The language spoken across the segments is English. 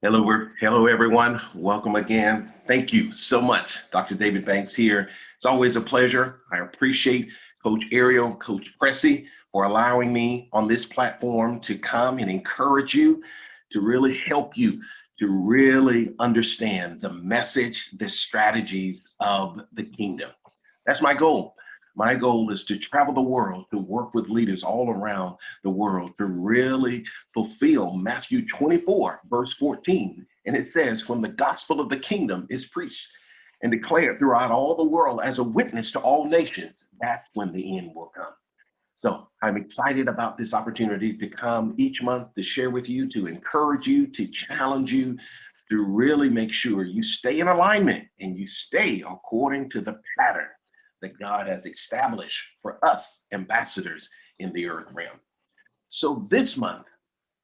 Hello, everyone. Welcome again. Thank you so much. Dr. David Banks here. It's always a pleasure. I appreciate Coach Ariel, Coach Pressy for allowing me on this platform to come and encourage you, to really help you to really understand the message, the strategies of the kingdom. That's my goal. My goal is to travel the world, to work with leaders all around the world, to really fulfill Matthew 24, verse 14. And it says, when the gospel of the kingdom is preached and declared throughout all the world as a witness to all nations, that's when the end will come. So I'm excited about this opportunity to come each month to share with you, to encourage you, to challenge you, to really make sure you stay in alignment and you stay according to the pattern that God has established for us ambassadors in the earth realm. So this month,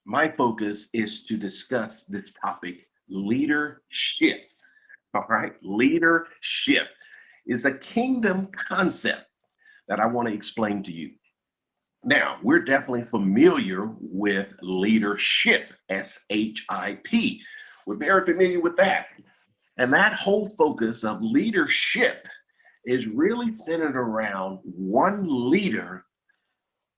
my focus is to discuss this topic, leadership. All right, leadership is a kingdom concept that I want to explain to you. Now, we're definitely familiar with leadership, S-H-I-P. We're very familiar with that. And that whole focus of leadership is really centered around one leader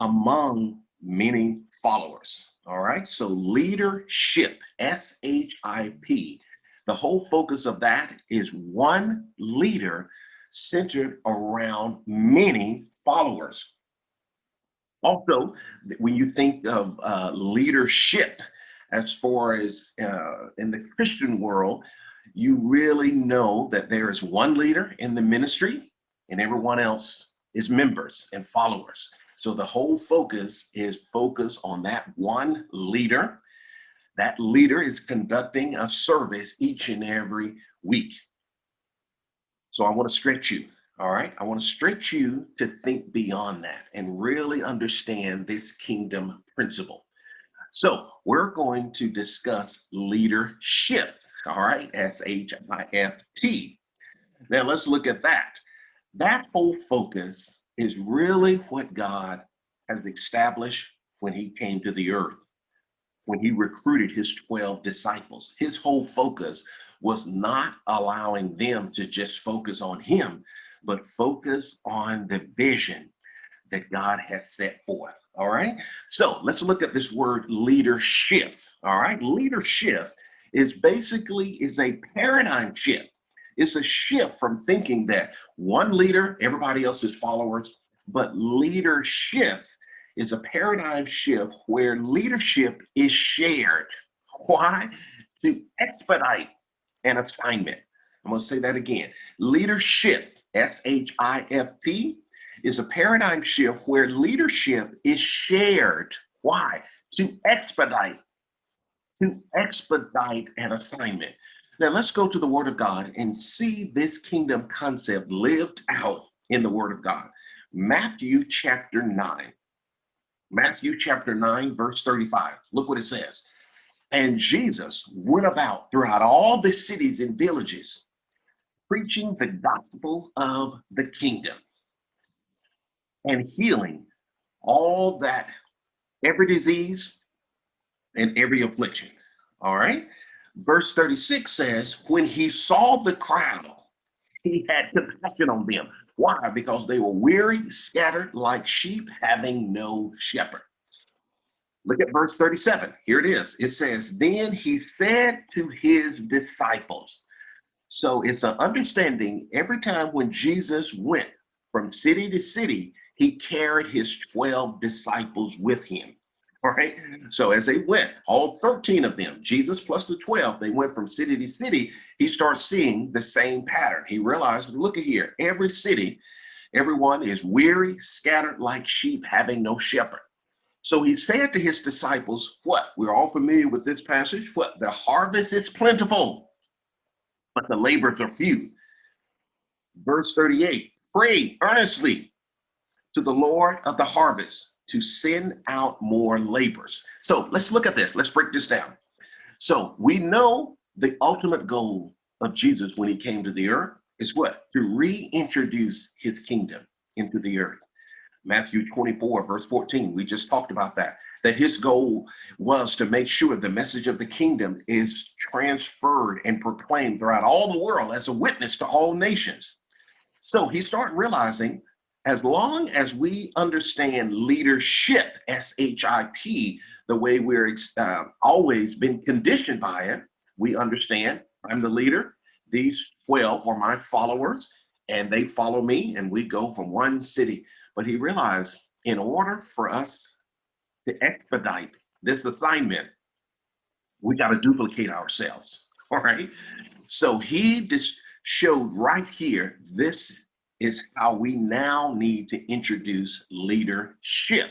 among many followers. All right, so leadership, S-H-I-P, the whole focus of that is one leader centered around many followers. Also, when you think of leadership, as far as in the Christian world, you really know that there is one leader in the ministry and everyone else is members and followers. So the whole focus is focused on that one leader. That leader is conducting a service each and every week. So I want to stretch you. All right. I want to stretch you to think beyond that and really understand this kingdom principle. So we're going to discuss leadership. All right. S-H-I-F-T. Now let's look at that. That whole focus is really what God has established when he came to the earth, when he recruited his 12 disciples. His whole focus was not allowing them to just focus on him, but focus on the vision that God has set forth. All right. So let's look at this word leadership. All right. Leadership is basically a paradigm shift. It's a shift from thinking that one leader, everybody else is followers, but leadership is a paradigm shift where leadership is shared. Why? To expedite an assignment. I'm going to say that again. Leadership, S-H-I-F-T, is a paradigm shift where leadership is shared. Why? To expedite an assignment. Now let's go to the Word of God and see this kingdom concept lived out in the Word of God. Matthew chapter 9. Matthew chapter 9, verse 35. Look what it says. And Jesus went about throughout all the cities and villages, preaching the gospel of the kingdom and healing all that, every disease and every affliction. All right. Verse 36 says, when he saw the crowd, he had compassion on them. Why? Because they were weary, scattered like sheep, having no shepherd. Look at verse 37. Here it is. It says, then he said to his disciples. So it's an understanding every time when Jesus went from city to city, he carried his 12 disciples with him. All right. So as they went, all 13 of them, Jesus plus the 12, they went from city to city. He starts seeing the same pattern. He realized, look at here, every city, everyone is weary, scattered like sheep, having no shepherd. So he said to his disciples, what? We're all familiar with this passage. What? The harvest is plentiful, but the laborers are few. Verse 38, pray earnestly to the Lord of the harvest to send out more laborers. So let's look at this. Let's break this down. So we know the ultimate goal of Jesus when he came to the earth is what? To reintroduce his kingdom into the earth. Matthew 24, verse 14, we just talked about that. that his goal was to make sure the message of the kingdom is transferred and proclaimed throughout all the world as a witness to all nations. So he started realizing as long as we understand leadership, SHIP, the way we're always been conditioned by it, we understand I'm the leader. These 12 are my followers and they follow me and we go from one city. But he realized in order for us to expedite this assignment, we got to duplicate ourselves. All right. So he just showed right here, this is how we now need to introduce leadership.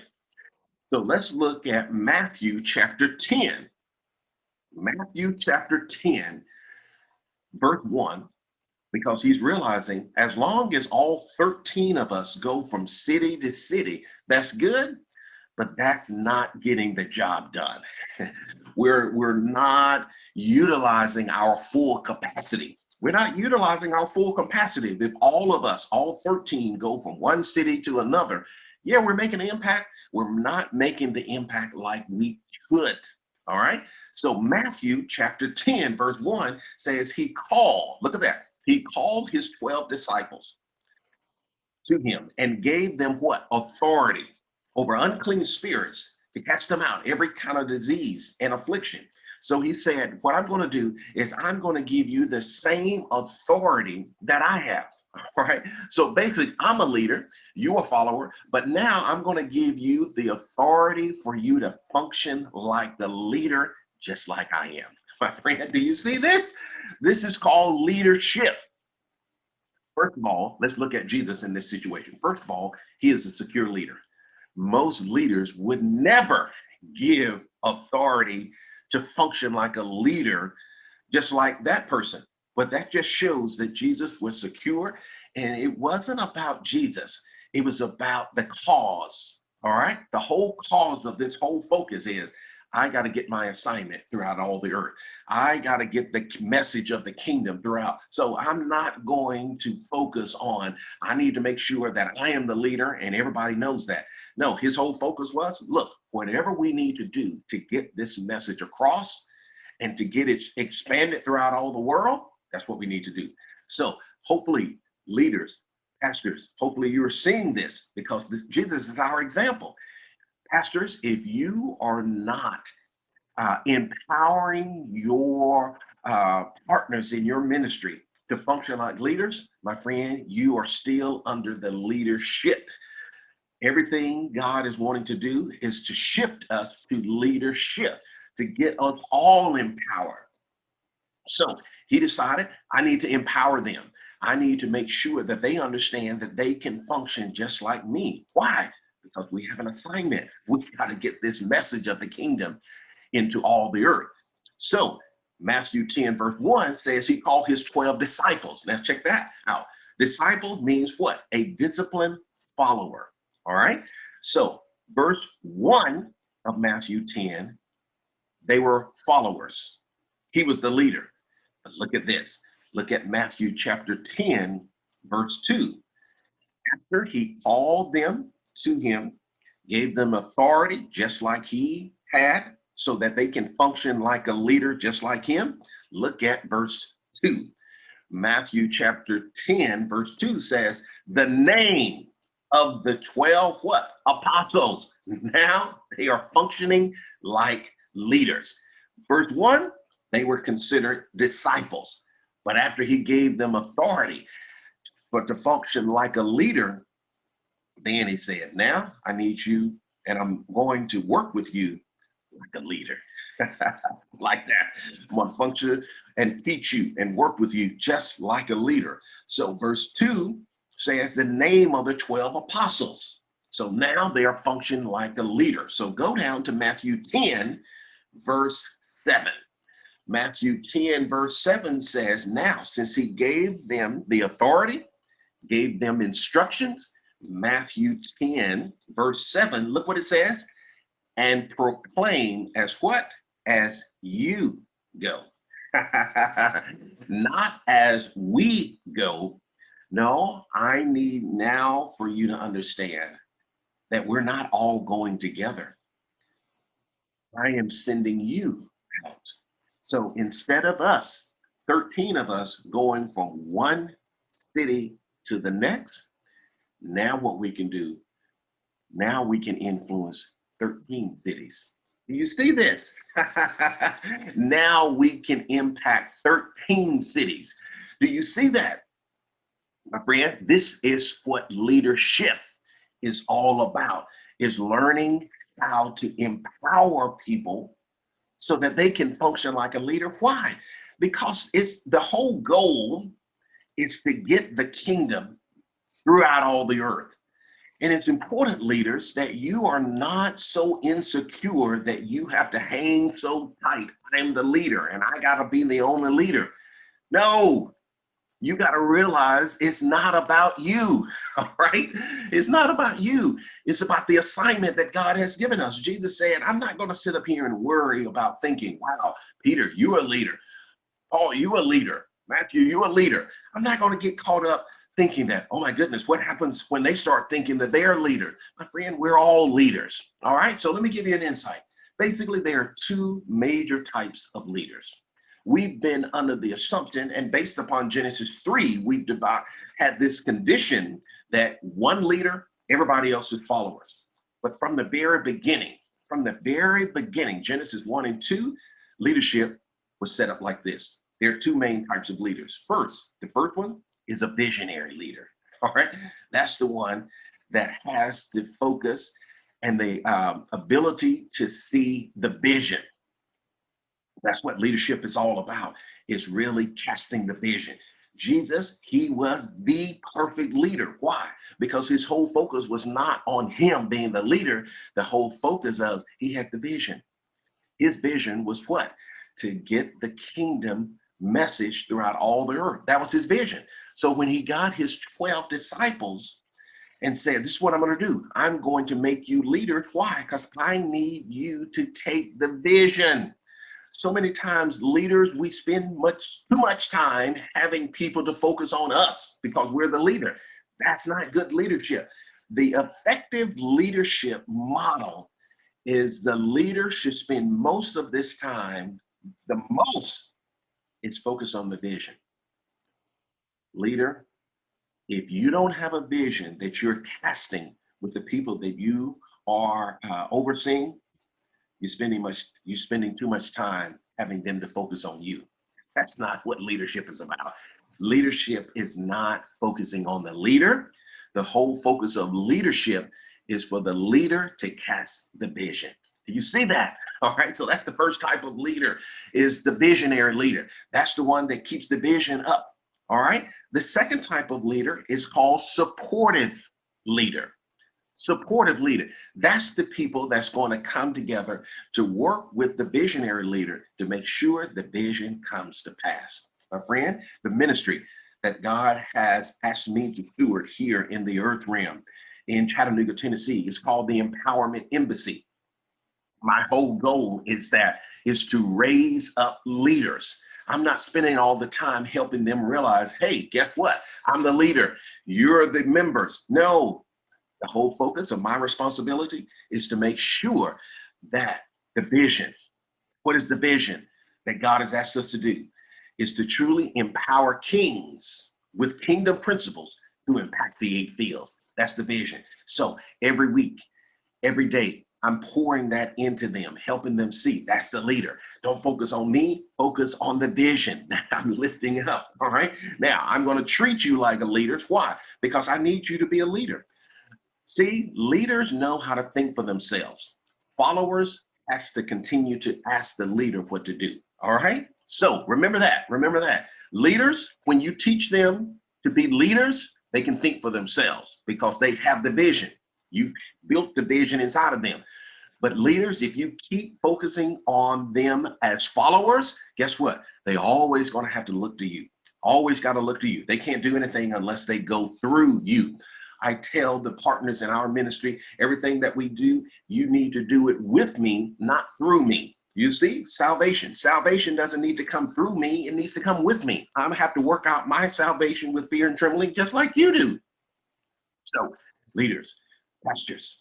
So let's look at Matthew chapter 10. Matthew chapter 10, verse 1, because he's realizing as long as all 13 of us go from city to city, that's good, but that's not getting the job done. We're not utilizing our full capacity. We're not utilizing our full capacity. If all of us, all 13, go from one city to another, yeah, we're making an impact. We're not making the impact like we could. All right. So Matthew chapter 10, verse 1 says he called, look at that. He called his 12 disciples to him and gave them what? Authority over unclean spirits to cast them out, every kind of disease and affliction. So he said, what I'm going to do is I'm going to give you the same authority that I have. All right. So basically, I'm a leader, you're a follower, but now I'm going to give you the authority for you to function like the leader, just like I am. My friend, do you see this? This is called leadership. First of all, let's look at Jesus in this situation. First of all, he is a secure leader. Most leaders would never give authority to function like a leader, just like that person. But that just shows that Jesus was secure, and it wasn't about Jesus. It was about the cause. All right. The whole cause of this whole focus is I got to get my assignment throughout all the earth. I got to get the message of the kingdom throughout. So I'm not going to focus on, I need to make sure that I am the leader and everybody knows that. No, his whole focus was, look, whatever we need to do to get this message across and to get it expanded throughout all the world, that's what we need to do. So hopefully leaders, pastors, hopefully you're seeing this because Jesus is our example. Pastors, if you are not empowering your partners in your ministry to function like leaders, my friend, you are still under the leadership. Everything God is wanting to do is to shift us to leadership, to get us all empowered. So he decided, I need to empower them. I need to make sure that they understand that they can function just like me. Why? Because we have an assignment. We got to get this message of the kingdom into all the earth. So Matthew 10, verse 1 says he called his 12 disciples. Now check that out. Disciple means what? A disciplined follower. All right. So verse 1 of Matthew 10, they were followers. He was the leader. But look at this. Look at Matthew chapter 10, verse 2. After he called them to him, gave them authority just like he had, so that they can function like a leader just like him. Look at verse 2. Matthew chapter 10, verse 2 says, the name of the 12 what? Apostles. Now they are functioning like leaders. Verse 1, they were considered disciples. But after he gave them authority to function like a leader, then he said, now I need you, and I'm going to work with you like a leader. Like that. I'm going to function and teach you and work with you just like a leader. So verse 2 says the name of the 12 apostles. So now they are functioning like a leader. So go down to Matthew 10, verse 7. Matthew 10, verse 7 says, now, since he gave them the authority, gave them instructions, Matthew 10, verse 7, look what it says, and proclaim as what? As you go. Not as we go. No, I need now for you to understand that we're not all going together. I am sending you out. So instead of us, 13 of us going from one city to the next, now what we can do, now we can influence 13 cities. Do you see this? Now we can impact 13 cities. Do you see that, my friend? This is what leadership is all about, is learning how to empower people so that they can function like a leader. Why? Because it's the whole goal is to get the kingdom throughout all the earth. And it's important, leaders, that you are not so insecure that you have to hang so tight. I'm the leader and I got to be the only leader. No, you got to realize it's not about you. All right. It's not about you. It's about the assignment that God has given us. Jesus said, I'm not going to sit up here and worry about thinking, wow, Peter, you're a leader. Paul, you a leader. Matthew, you a leader. I'm not going to get caught up thinking that, oh my goodness, what happens when they start thinking that they're leaders? My friend, we're all leaders. All right. So let me give you an insight. Basically, there are two major types of leaders. We've been under the assumption, and based upon Genesis 3, we've had this condition that one leader, everybody else is followers. But from the very beginning, Genesis 1 and 2, leadership was set up like this. There are two main types of leaders. The first one is a visionary leader. All right. That's the one that has the focus and the ability to see the vision. That's what leadership is all about, is really casting the vision. Jesus, he was the perfect leader. Why? Because his whole focus was not on him being the leader. The whole focus of he had the vision. His vision was what? To get the kingdom message throughout all the earth. That was his vision. So when he got his 12 disciples and said, this is what I'm going to do. I'm going to make you leaders. Why? Because I need you to take the vision. So many times leaders, we spend too much time having people to focus on us because we're the leader. That's not good leadership. The effective leadership model is the leader should spend most of this time, the most is focused on the vision. Leader, if you don't have a vision that you're casting with the people that you are overseeing, you're spending too much time having them to focus on you. That's not what leadership is about. Leadership is not focusing on the leader. The whole focus of leadership is for the leader to cast the vision. Do you see that? All right. So that's the first type of leader, is the visionary leader. That's the one that keeps the vision up. All right. The second type of leader is called supportive leader. Supportive leader. That's the people that's going to come together to work with the visionary leader to make sure the vision comes to pass. My friend, the ministry that God has asked me to steward here in the earth realm in Chattanooga, Tennessee, is called the Empowerment Embassy. My whole goal is to raise up leaders. I'm not spending all the time helping them realize, hey, guess what? I'm the leader. You're the members. No, the whole focus of my responsibility is to make sure that the vision, what is the vision that God has asked us to do, is to truly empower kings with kingdom principles to impact the 8 fields. That's the vision. So every week, every day, I'm pouring that into them, helping them see that's the leader. Don't focus on me, focus on the vision that I'm lifting up. All right. Now I'm going to treat you like a leader. Why? Because I need you to be a leader. See, leaders know how to think for themselves. Followers has to continue to ask the leader what to do. All right. So remember that. Remember that. Leaders, when you teach them to be leaders, they can think for themselves because they have the vision. You built the vision inside of them. But leaders, if you keep focusing on them as followers, guess what? They always going to have to look to you. Always got to look to you. They can't do anything unless they go through you. I tell the partners in our ministry, everything that we do, you need to do it with me, not through me. You see, salvation. Salvation doesn't need to come through me. It needs to come with me. I have to work out my salvation with fear and trembling, just like you do. So, leaders, pastors,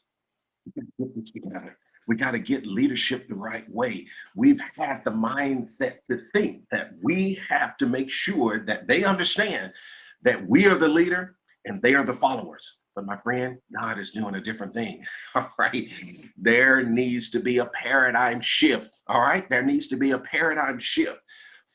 get this together. We got to get leadership the right way. We've had the mindset to think that we have to make sure that they understand that we are the leader and they are the followers. But my friend, God is doing a different thing. All right. There needs to be a paradigm shift. All right. There needs to be a paradigm shift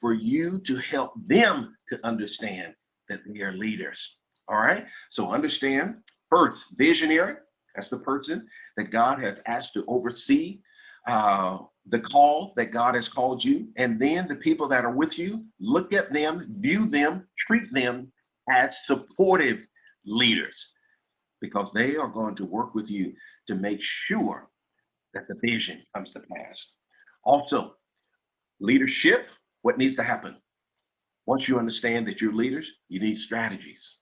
for you to help them to understand that they are leaders. All right. So understand first, visionary. That's the person that God has asked to oversee the call that God has called you. And then the people that are with you, look at them, view them, treat them as supportive leaders, because they are going to work with you to make sure that the vision comes to pass. Also, leadership, what needs to happen? Once you understand that you're leaders, you need strategies.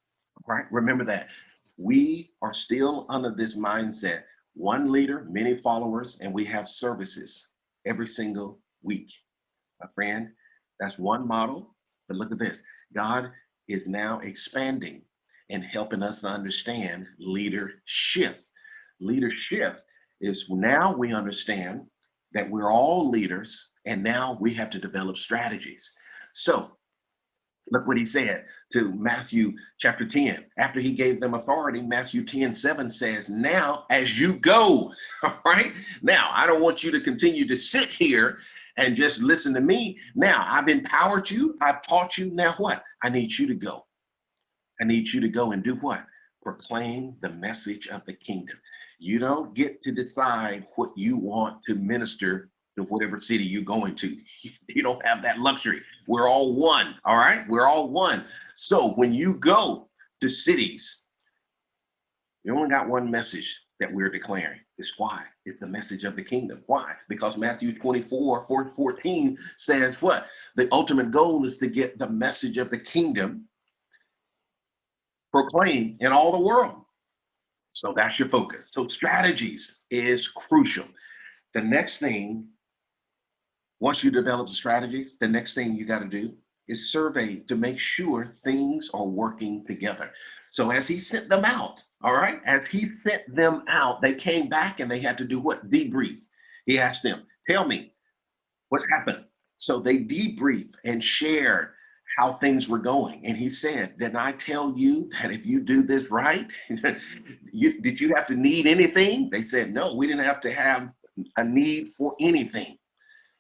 Right? Remember that. We are still under this mindset, one leader, many followers, and we have services every single week. My friend, that's one model. But look at this. God is now expanding and helping us to understand leadership. Leadership is now we understand that we're all leaders, and now we have to develop strategies. So look what he said to Matthew chapter 10. After he gave them authority, Matthew 10:7 says, now as you go, all right? Now, I don't want you to continue to sit here and just listen to me. Now, I've empowered you. I've taught you. Now what? I need you to go. I need you to go and do what? Proclaim the message of the kingdom. You don't get to decide what you want to minister to whatever city you're going to. You don't have that luxury. We're all one, all right? We're all one. So when you go to cities, you only got one message that we're declaring. It's why? It's the message of the kingdom. Why? Because Matthew 24:14 says what? The ultimate goal is to get the message of the kingdom proclaimed in all the world. So that's your focus. So strategies is crucial. The next thing, once you develop the strategies, the next thing you got to do is survey to make sure things are working together. So as he sent them out, all right, as he sent them out, they came back and they had to do what? Debrief. He asked them, tell me what happened. So they debriefed and shared how things were going. And he said, did I tell you that if you do this right, did you have to need anything? They said, no, we didn't have to have a need for anything.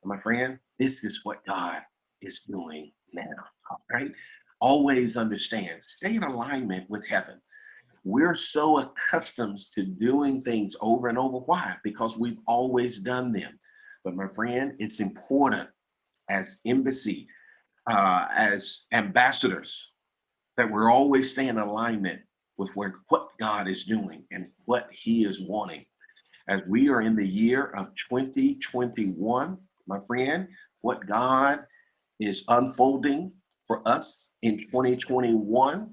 My friend, this is what God is doing now, all right? Always understand, stay in alignment with heaven. We're so accustomed to doing things over and over. Why? Because we've always done them. But my friend, it's important as embassy, as ambassadors, that we're always staying in alignment with what God is doing and what he is wanting. As we are in the year of 2021, my friend, what God is unfolding for us in 2021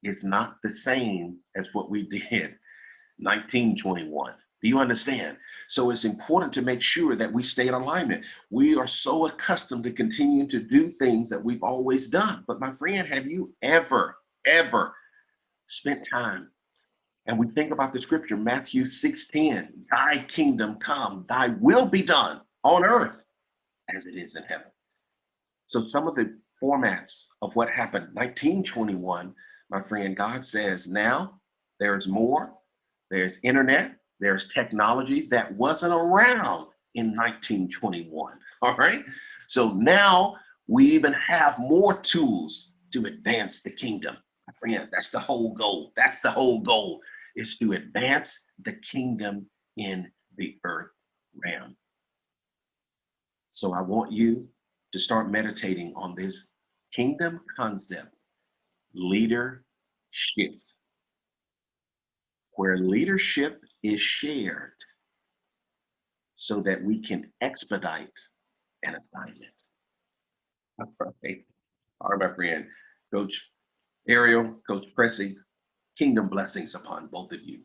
is not the same as what we did 1921. Do you understand? So it's important to make sure that we stay in alignment. We are so accustomed to continuing to do things that we've always done. But my friend, have you ever spent time? And we think about the scripture, Matthew 6:10, thy kingdom come, thy will be done on earth as it is in heaven. So some of the formats of what happened 1921, my friend, God says now there's more. There's internet, there's technology that wasn't around in 1921, all right? So now we even have more tools to advance the kingdom. My friend, that's the whole goal. That's the whole goal, is to advance the kingdom in the earth realm. So I want you to start meditating on this kingdom concept, leadership, where leadership is shared so that we can expedite an assignment. All right. All right, my friend, Coach Ariel, Coach Pressy, kingdom blessings upon both of you.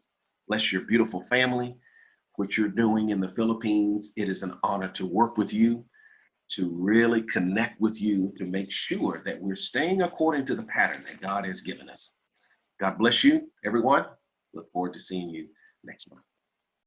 Bless your beautiful family, what you're doing in the Philippines. It is an honor to work with you, to really connect with you, to make sure that we're staying according to the pattern that God has given us. God bless you, everyone. Look forward to seeing you next month.